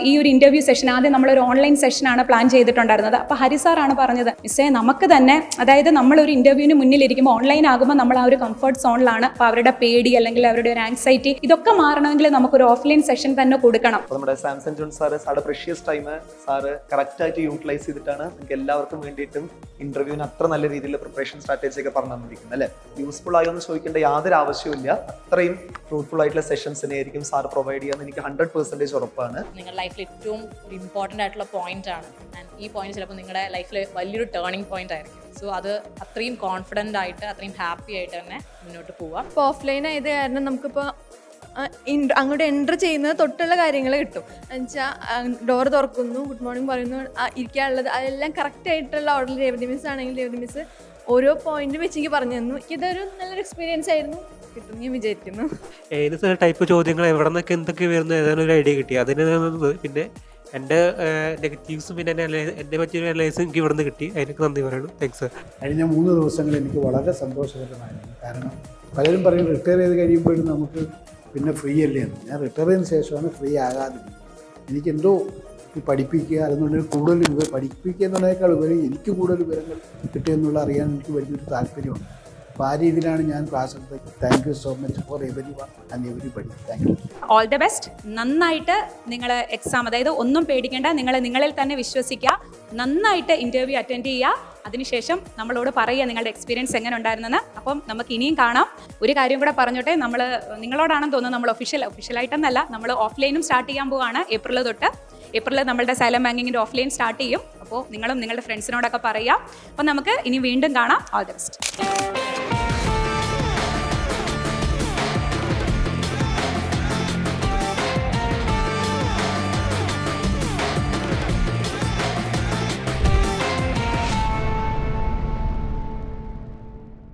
ഈ ഒരു interview session ആദ്യം നമ്മളൊരു ഓൺലൈൻ സെഷനാണ് പ്ലാൻ ചെയ്തിട്ടുണ്ടായിരുന്നത്. അപ്പോൾ ഹരി സാറാണ് പറഞ്ഞത്, മിസ്സേ നമുക്ക് തന്നെ, അതായത് നമ്മളൊരു ഇൻ്റർവ്യൂവിന് മുന്നിലിരിക്കുമ്പോൾ ഓൺലൈൻ ആകുമ്പോൾ നമ്മൾ ആ ഒരു കംഫർട്ട് സോണിലാണ്. അപ്പോൾ അവരുടെ പേടി അല്ലെങ്കിൽ അവരുടെ ഒരു ആങ്സൈറ്റി ഇതൊക്കെ മാറണമെങ്കിൽ നമുക്കൊരു ഓഫ്ലൈൻ സെഷൻ തന്നെ കൊടുക്കണം. നമ്മുടെ Samson John sir precious time sir കറക്റ്റായിട്ട് യൂട്ടിലൈസ് ചെയ്തിട്ടാണ് നിങ്ങൾക്ക് എല്ലാവർക്കും വേണ്ടിയിട്ടും ഇന്റർവ്യൂവിന് അത്ര നല്ല രീതിയിലുള്ള പ്രിപ്പറേഷൻ സ്ട്രാറ്റജി ഒക്കെ പറഞ്ഞു തന്നിരിക്കുന്നത് അല്ലേ. യൂസ്ഫുൾ ആയോ എന്ന് ചോദിക്കേണ്ട യാതൊരു ആവശ്യമില്ല. അത്രയും ഫ്രൂട്ട്ഫുൾ ആയിട്ടുള്ള സെഷൻസിനെ ആയിരിക്കും സാർ പ്രൊവൈഡ് ചെയ്യാന്ന് എനിക്ക് 100% ഉറപ്പാണ്. നിങ്ങളുടെ ലൈഫിൽ ഏറ്റവും ഒരു ഇമ്പോർട്ടൻ്റ് ആയിട്ടുള്ള പോയിന്റ് ആണ്. ആൻഡ് ഈ പോയിന്റ് ചിലപ്പോൾ നിങ്ങളുടെ ലൈഫിൽ വലിയൊരു ടേണിംഗ് പോയിന്റ് ആയിരിക്കും. സോ അത് അത്രയും കോൺഫിഡൻ്റ് ആയിട്ട് അത്രയും ഹാപ്പി ആയിട്ട് തന്നെ മുന്നോട്ട് പോവാം. ഇപ്പോൾ ഓഫ്ലൈൻ ആയത് കാരണം നമുക്കിപ്പോൾ അങ്ങോട്ട് എൻ്റർ ചെയ്യുന്നത് തൊട്ടുള്ള കാര്യങ്ങൾ കിട്ടും. എന്നുവെച്ചാൽ ഡോർ തുറക്കുന്നു, ഗുഡ് മോർണിംഗ് പറയുന്നു, ഇരിക്കാനുള്ളത് അതെല്ലാം കറക്റ്റ് ആയിട്ടുള്ള ഓർഡർ. രേവതി മിസ് ആണെങ്കിൽ രേവതി മിസ് ഓരോ പോയിന്റ് വെച്ച് എനിക്ക് പറഞ്ഞു തന്നു. ഇതൊരു നല്ലൊരു എക്സ്പീരിയൻസ് ആയിരുന്നു, കിട്ടും ഞാൻ വിചാരിക്കുന്നു. ഏത് ടൈപ്പ് ചോദ്യങ്ങൾ എവിടെ നിന്നൊക്കെ എന്തൊക്കെ വരുന്നു ഏതാനും ഒരു ഐഡിയ കിട്ടി. അതിന് പിന്നെ എൻ്റെ നെഗറ്റീവ്സും പിന്നെ എന്നെ പറ്റിയൊരു അനലൈസും എനിക്ക് ഇവിടെ നിന്ന് കിട്ടി. അതിനൊക്കെ നന്ദി പറയുന്നു. താങ്ക്സ്. കഴിഞ്ഞ 3 ദിവസങ്ങൾ എനിക്ക് വളരെ സന്തോഷകരമായിരുന്നു. കാരണം പലരും പറയും റിട്ടയർ ചെയ്ത് കഴിയുമ്പോഴും നമുക്ക് പിന്നെ ഫ്രീ അല്ലേ എന്ന്. ഞാൻ റിട്ടയർ ചെയ്തതിന് ശേഷമാണ് ഫ്രീ ആകാതിരുന്നത്. എനിക്കെന്തോ ഈ പഠിപ്പിക്കുക അതെന്നുണ്ടെങ്കിൽ കൂടുതൽ പഠിപ്പിക്കുക എന്നുള്ളതിനേക്കാൾ ഉപരി എനിക്ക് കൂടുതൽ വിവരങ്ങൾ കിട്ടിയെന്നുള്ള അറിയാൻ എനിക്ക് വലിയൊരു താല്പര്യമുണ്ട്. അപ്പോൾ ആ രീതിയിലാണ് ഞാൻ ക്ലാസ് എടുത്തത്. Thank you so much for every one and everybody. Thank you. All the best. നന്നായിട്ട് നിങ്ങൾ എക്സാം, അതായത് ഒന്നും പേടിക്കേണ്ട, നിങ്ങളിൽ തന്നെ വിശ്വസിക്കുക, നന്നായിട്ട് ഇൻ്റർവ്യൂ അറ്റൻഡ് ചെയ്യുക. അതിനുശേഷം നമ്മളോട് പറയുക നിങ്ങളുടെ എക്സ്പീരിയൻസ് എങ്ങനെ ഉണ്ടായിരുന്നെന്ന്. അപ്പം നമുക്ക് ഇനിയും കാണാം. ഒരു കാര്യം കൂടെ പറഞ്ഞോട്ടെ, നിങ്ങളോടാണെന്ന് തോന്നുന്നു, നമ്മൾ ഒഫീഷ്യലായിട്ടെന്നല്ല, നമ്മൾ ഓഫ്ലൈനും സ്റ്റാർട്ട് ചെയ്യാൻ പോവുകയാണ്. ഏപ്രിൽ നമ്മളുടെ സൈലം ബാങ്കിങ്ങിൻ്റെ ഓഫ്ലൈൻ സ്റ്റാർട്ട് ചെയ്യും. അപ്പോൾ നിങ്ങളും നിങ്ങളുടെ ഫ്രണ്ട്സിനോടൊക്കെ പറയുക. അപ്പം നമുക്ക് ഇനി വീണ്ടും കാണാം. All the best.